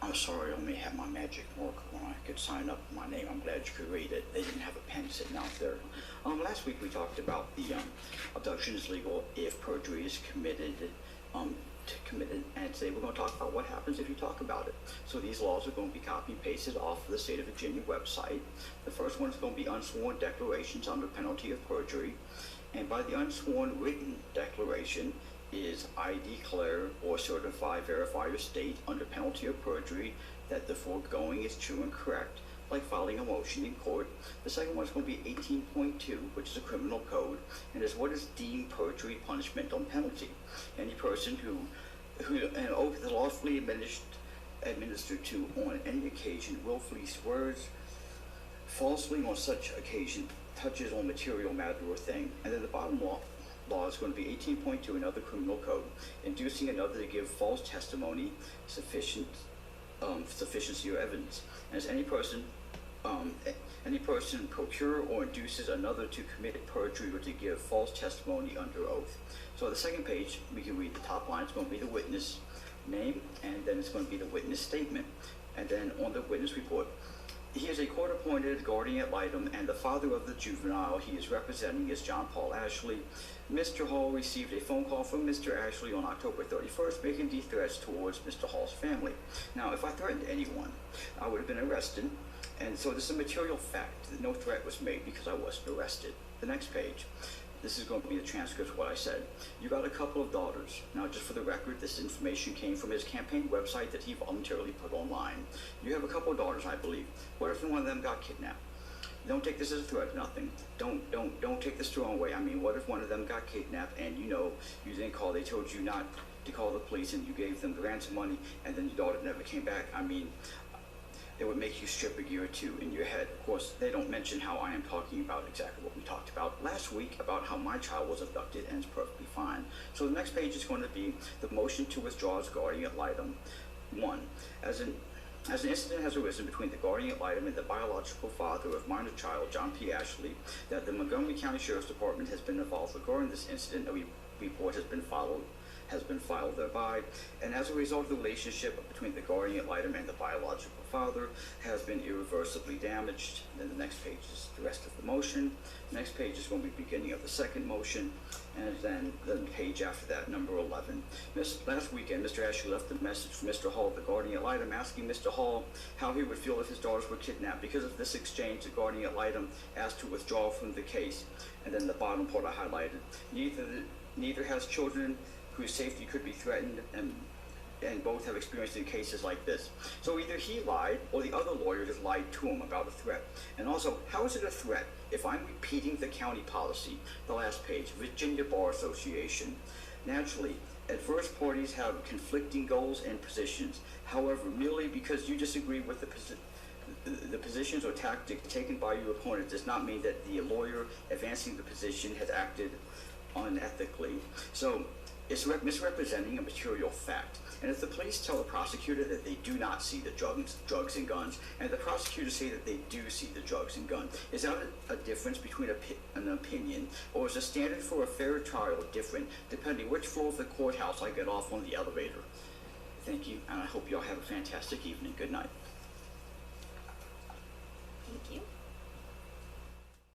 I'm sorry, I only have my magic marker when I could sign up my name. I'm glad you could read it. They didn't have a pen sitting out there. Last week we talked about the abduction is legal if perjury is committed. And today we're going to talk about what happens if you talk about it. So these laws are going to be copy and pasted off of the State of Virginia website. The first one is going to be unsworn declarations under penalty of perjury. And by the unsworn written declaration is I declare or certify, verify or state under penalty of perjury that the foregoing is true and correct, like filing a motion in court. The second one is going to be 18.2, which is a criminal code, and is what is deemed perjury, punishment, and penalty. Any person who an oath is lawfully administered to on any occasion willfully swears falsely on such occasion, touches on material matter or thing. And then the bottom law is going to be 18.2, another criminal code, inducing another to give false testimony, sufficiency or evidence. And as any person procure or induces another to commit perjury or to give false testimony under oath. So on the second page, we can read the top line. It's going to be the witness name, and then it's going to be the witness statement. And then on the witness report, he is a court-appointed guardian ad litem, and the father of the juvenile he is representing is John Paul Ashley. Mr. Hall received a phone call from Mr. Ashley on October 31st making these threats towards Mr. Hall's family. Now, if I threatened anyone, I would have been arrested, and so this is a material fact that no threat was made because I wasn't arrested. The next page. This is going to be the transcript of what I said. You got a couple of daughters. Now, just for the record, this information came from his campaign website that he voluntarily put online. You have a couple of daughters, I believe. What if one of them got kidnapped? Don't take this as a threat, nothing. Don't take this the wrong way. I mean, what if one of them got kidnapped and you didn't call, they told you not to call the police and you gave them the ransom money and then your daughter never came back? I mean, it would make you strip a year or two in your head. Of course, they don't mention how I am talking about exactly what we talked about last week about how my child was abducted, and it's perfectly fine. So the next page is going to be the motion to withdraw as guardian ad litem. 1. As an incident has arisen between the guardian ad litem and the biological father of minor child, John P. Ashley, that the Montgomery County Sheriff's Department has been involved regarding this incident, a report has been filed thereby, and as a result of the relationship between the guardian ad litem and the biological father has been irreversibly damaged. And then the next page is the rest of the motion. The next page is going to be the beginning of the second motion, and then the page after that, number 11. Last weekend, Mr. Ashley left a message for Mr. Hall, the guardian ad litem, asking Mr. Hall how he would feel if his daughters were kidnapped. Because of this exchange, the guardian ad litem asked to withdraw from the case. And then the bottom part I highlighted. Neither has children whose safety could be threatened, and both have experienced in cases like this. So either he lied or the other lawyer just lied to him about a threat. And also, how is it a threat if I'm repeating the county policy? The last page, Virginia Bar Association. Naturally, adverse parties have conflicting goals and positions. However, merely because you disagree with the positions or tactics taken by your opponent does not mean that the lawyer advancing the position has acted unethically. So it's misrepresenting a material fact. And if the police tell the prosecutor that they do not see the drugs and guns, and the prosecutors say that they do see the drugs and guns, is that a difference between an opinion, or is the standard for a fair trial different depending which floor of the courthouse I get off on the elevator? Thank you, and I hope you all have a fantastic evening. Good night. Thank you.